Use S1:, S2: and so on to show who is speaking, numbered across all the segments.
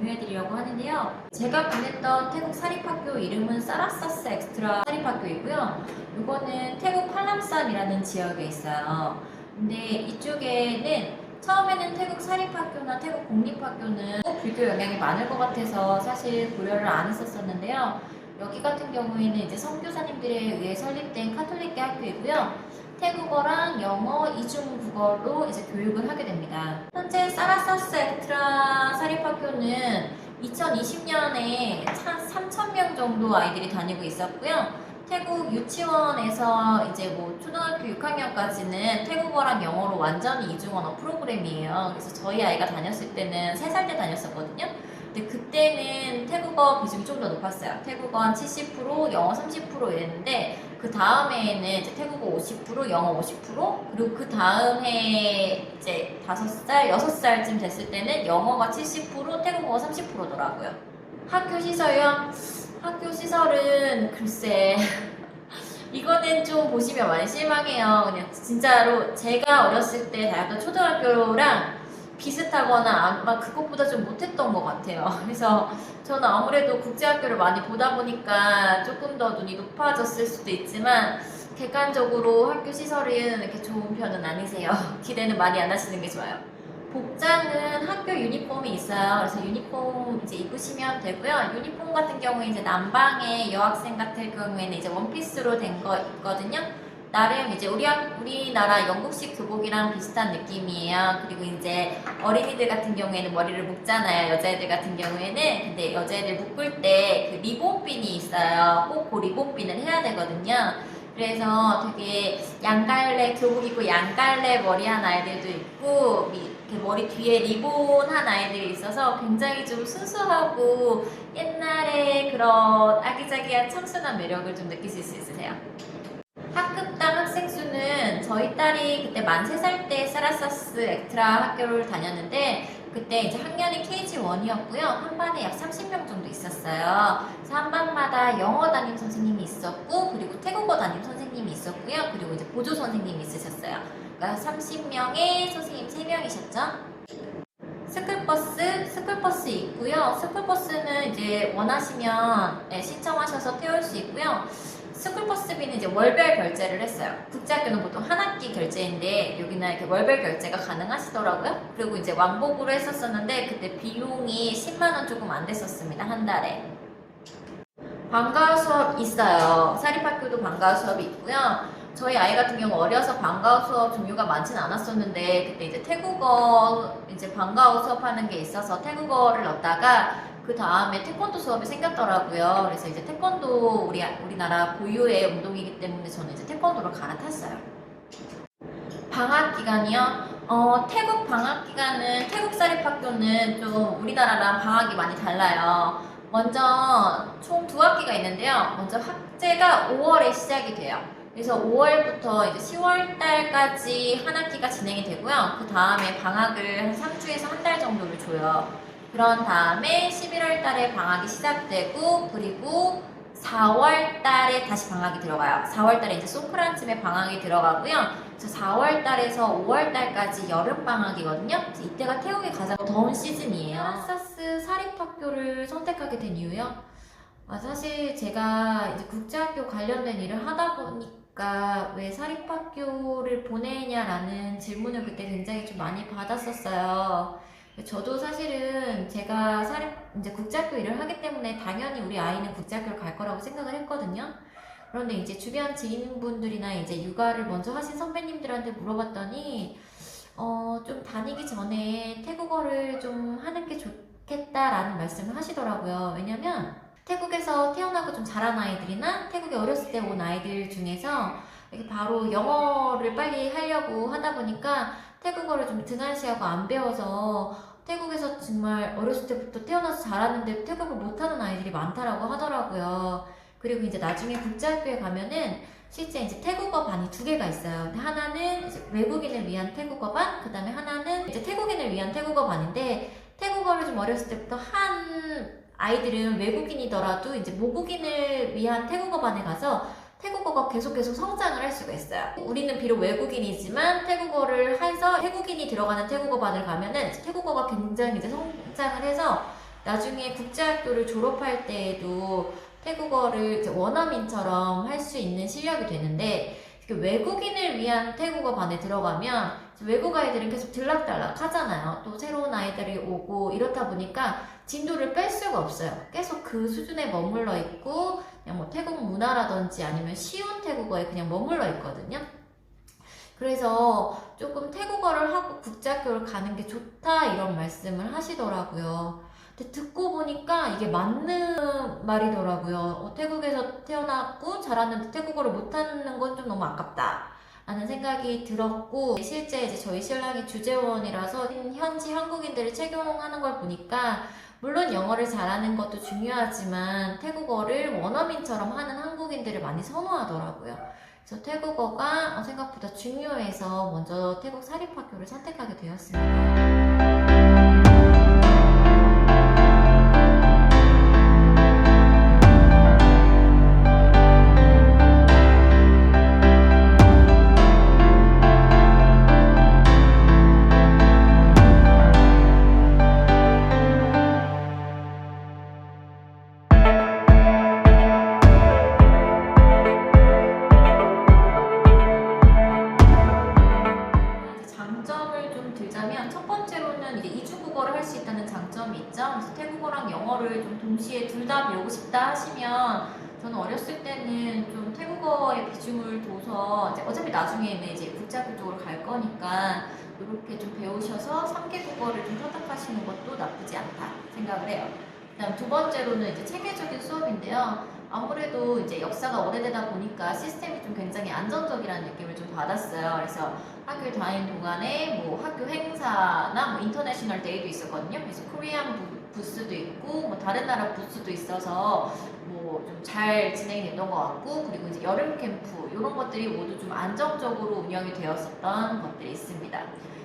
S1: 공유해드리려고 하는데요. 제가 보냈던 태국 사립학교 이름은 사라사스 엑스트라 사립학교이고요. 이거는 태국 팔람쌈이라는 지역에 있어요. 근데 이쪽에는 처음에는 태국 사립학교나 태국 공립학교는 불교 영향이 많을 것 같아서 사실 고려를 안 했었는데요. 여기 같은 경우에는 이제 선교사님들에 의해 설립된 카톨릭계 학교이고요. 태국어랑 영어, 이중국어로 이제 교육을 하게 됩니다. 현재 사라사스 엑스트라 사립학교는 2020년에 3,000명 정도 아이들이 다니고 있었고요. 태국 유치원에서 이제 뭐 초등학교 6학년까지는 태국어랑 영어로 완전히 이중 언어 프로그램이에요. 그래서 저희 아이가 다녔을 때는 3살 때 다녔었거든요. 근데 그때는 태국어 비중이 좀 더 높았어요. 태국어 한 70%, 영어 30% 이랬는데 그 다음에는 이제 태국어 50%, 영어 50%, 그리고 그 다음 해 이제 5살, 6살쯤 됐을 때는 영어가 70%, 태국어가 30%더라고요. 학교 시설요? 학교 시설은 글쎄 이거는 좀 보시면 많이 실망해요. 그냥 진짜로 제가 어렸을 때 다녔던 초등학교랑 비슷하거나 아마 그것보다 좀 못했던 것 같아요. 그래서 저는 아무래도 국제학교를 많이 보다 보니까 조금 더 눈이 높아졌을 수도 있지만 객관적으로 학교 시설은 이렇게 좋은 편은 아니세요. 기대는 많이 안 하시는 게 좋아요. 복장은 학교 유니폼이 있어요. 그래서 유니폼 이제 입으시면 되고요. 유니폼 같은 경우에 이제 남방의 여학생 같은 경우에는 이제 원피스로 된 거 있거든요. 나름 이제 우리나라 영국식 교복이랑 비슷한 느낌이에요. 그리고 이제 어린이들 같은 경우에는 머리를 묶잖아요. 여자애들 같은 경우에는. 근데 여자애들 묶을 때 그 리본핀이 있어요. 꼭 그 리본핀을 해야 되거든요. 그래서 되게 양갈래 교복 입고 양갈래 머리 한 아이들도 있고 이렇게 머리 뒤에 리본 한 아이들이 있어서 굉장히 좀 순수하고 옛날에 그런 아기자기한 청순한 매력을 좀 느끼실 수 있으세요. 학급당 학생 수는 저희 딸이 그때 만 3살 때 사라사스 엑스트라 학교를 다녔는데 그때 이제 학년이 KG1이었고요. 한 반에 약 30명 정도 있었어요. 그래서 한 반마다 영어 담임 선생님이 있었고 그리고 태국어 담임 선생님이 있었고요. 그리고 이제 보조 선생님이 있으셨어요. 그러니까 30명에 선생님 3명이셨죠. 스쿨버스 있고요. 스쿨버스는 이제 원하시면 신청하셔서 태울 수 있고요. 스쿨버스비는 이제 월별 결제를 했어요. 국제학교는 보통 한 학기 결제인데 여기는 이렇게 월별 결제가 가능하시더라고요. 그리고 이제 왕복으로 했었는데 그때 비용이 10만원 조금 안 됐었습니다. 한 달에. 방과후 수업 있어요. 사립학교도 방과후 수업이 있고요. 저희 아이 같은 경우 어려서 방과후 수업 종류가 많지는 않았었는데 그때 이제 태국어 이제 방과후 수업하는 게 있어서 태국어를 넣다가 그 다음에 태권도 수업이 생겼더라고요. 그래서 이제 태권도 우리나라 고유의 운동이기 때문에 저는 이제 태권도를 갈아탔어요. 방학 기간이요? 태국 방학 기간은 태국 사립학교는 좀 우리나라랑 방학이 많이 달라요. 먼저 총 2학기가 있는데요. 먼저 학제가 5월에 시작이 돼요. 그래서 5월부터 이제 10월 달까지 한 학기가 진행이 되고요. 그 다음에 방학을 한 3주에서 한 달 정도를 줘요. 그런 다음에 11월 달에 방학이 시작되고 그리고 4월 달에 다시 방학이 들어가요. 4월 달에 이제 송크란쯤에 방학이 들어가고요. 그래서 4월 달에서 5월 달까지 여름 방학이거든요. 그래서 이때가 태국이 가장 더운 시즌이에요. 사라사스 사립학교를 선택하게 된 이유요? 사실 제가 이제 국제학교 관련된 일을 하다 보니까 왜 사립학교를 보내냐라는 질문을 그때 굉장히 좀 많이 받았었어요. 저도 사실은 제가 이제 국제학교 일을 하기 때문에 당연히 우리 아이는 국제학교를 갈 거라고 생각을 했거든요. 그런데 이제 주변 지인분들이나 이제 육아를 먼저 하신 선배님들한테 물어봤더니 좀 다니기 전에 태국어를 좀 하는 게 좋겠다라는 말씀을 하시더라고요. 왜냐면 태국에서 태어나고 좀 자란 아이들이나 태국에 어렸을 때 온 아이들 중에서 이렇게 바로 영어를 빨리 하려고 하다 보니까 태국어를 좀 등한시하고 안 배워서 태국에서 정말 어렸을 때부터 태어나서 자랐는데 태국어를 못하는 아이들이 많다라고 하더라고요. 그리고 이제 나중에 국제학교에 가면은 실제 이제 태국어 반이 2개가 있어요. 근데 하나는 이제 외국인을 위한 태국어 반, 그 다음에 하나는 이제 태국인을 위한 태국어 반인데 태국어를 좀 어렸을 때부터 한 아이들은 외국인이더라도 이제 모국인을 위한 태국어 반에 가서 태국어가 계속 성장을 할 수가 있어요. 우리는 비록 외국인이지만 태국어를 해서 태국인이 들어가는 태국어 반을 가면은 태국어가 굉장히 이제 성장을 해서 나중에 국제학교를 졸업할 때에도 태국어를 이제 원어민처럼 할 수 있는 실력이 되는데, 외국인을 위한 태국어 반에 들어가면 외국 아이들은 계속 들락달락 하잖아요. 또 새로운 아이들이 오고 이렇다 보니까 진도를 뺄 수가 없어요. 계속 그 수준에 머물러 있고 그냥 뭐 태국 문화라든지 아니면 쉬운 태국어에 그냥 머물러 있거든요. 그래서 조금 태국어를 하고 국제학교를 가는 게 좋다 이런 말씀을 하시더라고요. 근데 듣고 보니까 이게 맞는 말이더라고요. 태국에서 태어났고 자랐는데 태국어를 못하는 건 좀 너무 아깝다 라는 생각이 들었고, 실제 이제 저희 신랑이 주재원이라서 현지 한국인들을 채용하는 걸 보니까 물론 영어를 잘하는 것도 중요하지만 태국어를 원어민처럼 하는 한국인들을 많이 선호하더라고요. 그래서 태국어가 생각보다 중요해서 먼저 태국 사립학교를 선택하게 되었습니다. 장점을 좀 들자면, 첫 번째로는 이제 이중국어를 할 수 있다는 장점이 있죠. 그래서 태국어랑 영어를 좀 동시에 둘 다 배우고 싶다 하시면, 저는 어렸을 때는 좀 태국어에 비중을 둬서 이제 어차피 나중에는 이제 국제학교 쪽으로 갈 거니까 이렇게 좀 배우셔서 3개 국어를 좀 터득하시는 것도 나쁘지 않다 생각을 해요. 그다음 두 번째로는 이제 체계적인 수업인데요. 아무래도 이제 역사가 오래되다 보니까 시스템이 좀 굉장히 안정적이라는 느낌을 좀 받았어요. 그래서 학교 다니는 동안에 뭐 학교 행사나 뭐 인터내셔널 데이도 있었거든요. 그래서 코리안 부스도 있고 뭐 다른 나라 부스도 있어서 뭐 좀 잘 진행이 됐던 것 같고, 그리고 이제 여름 캠프 이런 것들이 모두 좀 안정적으로 운영이 되었었던 것들이 있습니다.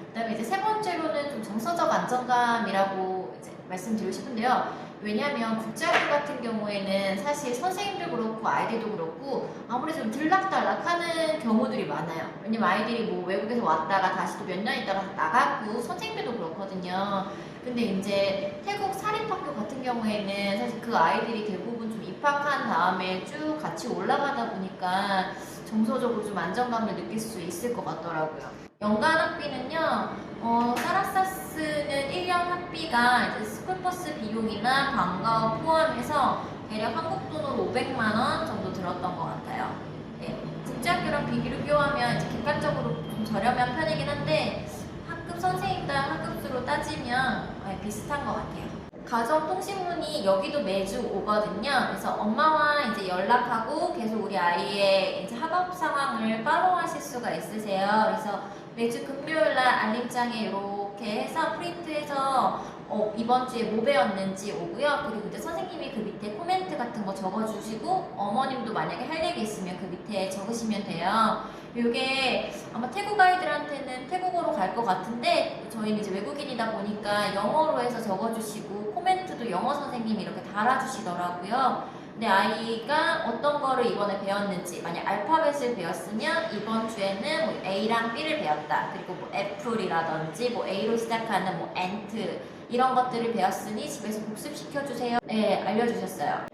S1: 그다음에 이제 세 번째로는 좀 정서적 안정감이라고 이제 말씀드리고 싶은데요. 왜냐하면 국제학교 같은 경우에는 사실 선생님도 그렇고 아이들도 그렇고 아무래도 좀 들락달락하는 경우들이 많아요. 왜냐면 아이들이 뭐 외국에서 왔다가 다시 또 몇 년 있다가 나가고, 선생님들도 그렇거든요. 근데 이제 태국 사립학교 같은 경우에는 사실 그 아이들이 대부분 좀 입학한 다음에 쭉 같이 올라가다 보니까 정서적으로 좀 안정감을 느낄 수 있을 것 같더라고요. 연간 학비는요, 사라사스는 1년 학비가 이제 스쿨버스 비용이나 방과 포함해서 대략 한국 돈으로 500만원 정도 들었던 것 같아요. 네, 국제학교랑 비교하면 이제 객관적으로 좀 저렴한 편이긴 한데 학급 선생님당 학급수로 따지면 비슷한 것 같아요. 가정통신문이 여기도 매주 오거든요. 그래서 엄마와 이제 연락하고 계속 우리 아이의 이제 학업 상황을 팔로우하실 수가 있으세요. 그래서 매주 금요일날 알림장에 이렇게 해서 프린트해서 이번 주에 뭐 배웠는지 오고요. 그리고 이제 선생님이 그 밑에 코멘트 같은 거 적어주시고, 어머님도 만약에 할 얘기 있으면 그 밑에 적으시면 돼요. 이게 아마 태국 아이들한테는 태국어로 갈 것 같은데, 저희는 이제 외국인이다 보니까 영어로 해서 적어주시고 코멘트도 영어 선생님이 이렇게 달아주시더라고요. 근데 아이가 어떤 거를 이번에 배웠는지, 만약 알파벳을 배웠으면 이번 주에는 뭐 A랑 B를 배웠다. 그리고 뭐 애플이라든지 뭐 A로 시작하는 뭐 ant 이런 것들을 배웠으니 집에서 복습시켜주세요. 네, 알려주셨어요.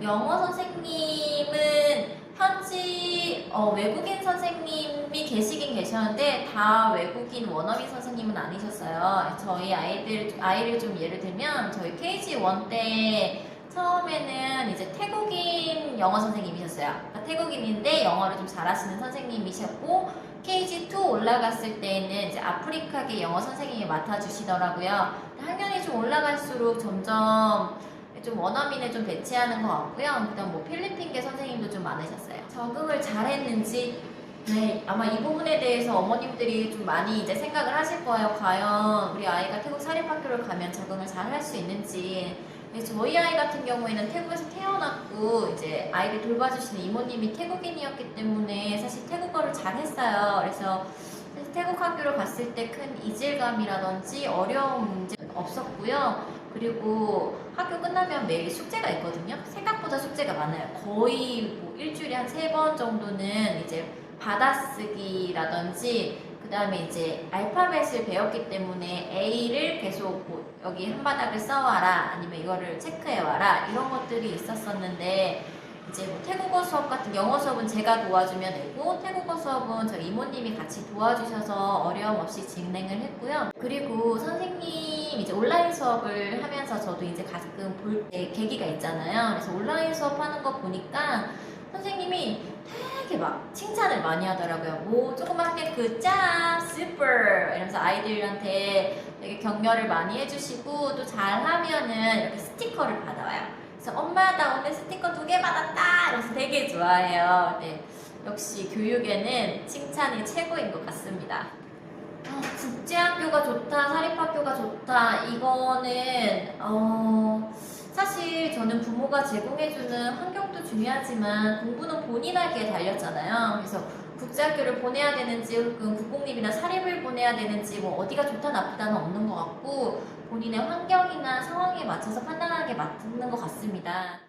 S1: 영어 선생님은 현지 외국인 선생님이 계시긴 계셨는데 다 외국인 원어민 선생님은 아니셨어요. 저희 아이를 좀 예를 들면, 저희 KG1 때 처음에는 이제 태국인 영어 선생님이셨어요. 그러니까 태국인인데 영어를 좀 잘하시는 선생님이셨고, KG2 올라갔을 때는 이제 아프리카계 영어 선생님이 맡아주시더라고요. 학년이 좀 올라갈수록 점점 좀 원어민을 좀 배치하는 것 같고요. 그다음 뭐 필리핀계 선생님도 좀 많으셨어요. 적응을 잘했는지, 네, 아마 이 부분에 대해서 어머님들이 좀 많이 이제 생각을 하실 거예요. 과연 우리 아이가 태국 사립학교를 가면 적응을 잘 할 수 있는지. 저희 아이 같은 경우에는 태국에서 태어났고 이제 아이를 돌봐주시는 이모님이 태국인이었기 때문에 사실 태국어를 잘 했어요. 그래서 태국 학교를 갔을 때 큰 이질감이라든지 어려운 문제는 없었고요. 그리고 학교 끝나면 매일 숙제가 있거든요. 생각보다 숙제가 많아요. 거의 뭐 일주일에 한 3번 정도는 이제 받아쓰기라든지, 그 그다음에 이제 알파벳을 배웠기 때문에 A를 계속 뭐 여기 한 바닥을 써와라, 아니면 이거를 체크해와라, 이런 것들이 있었었는데, 이제 뭐 태국어 수업 같은 영어 수업은 제가 도와주면 되고, 태국어 수업은 저희 이모님이 같이 도와주셔서 어려움 없이 진행을 했고요. 그리고 선생님 이제 온라인 수업을 하면서 저도 이제 가끔 볼 때 계기가 있잖아요. 그래서 온라인 수업하는 거 보니까 선생님이 되게 막 칭찬을 많이 하더라고요. 뭐 조그맣게 그 짱, 슈퍼 이러면서 아이들한테 되게 격려를 많이 해주시고, 또 잘하면은 이렇게 스티커를 받아와요. 그래서 엄마 나 오늘 스티커 2개 받았다 이러면서 되게 좋아해요. 네, 역시 교육에는 칭찬이 최고인 것 같습니다. 국제학교가 좋다, 사립학교가 좋다, 이거는 사실 저는 부모가 제공해주는 환경도 중요하지만 공부는 본인에게 달렸잖아요. 그래서 국제학교를 보내야 되는지 혹은 국공립이나 사립을 보내야 되는지 뭐 어디가 좋다 나쁘다는 없는 것 같고, 본인의 환경이나 상황에 맞춰서 판단하는 게 맞는 것 같습니다.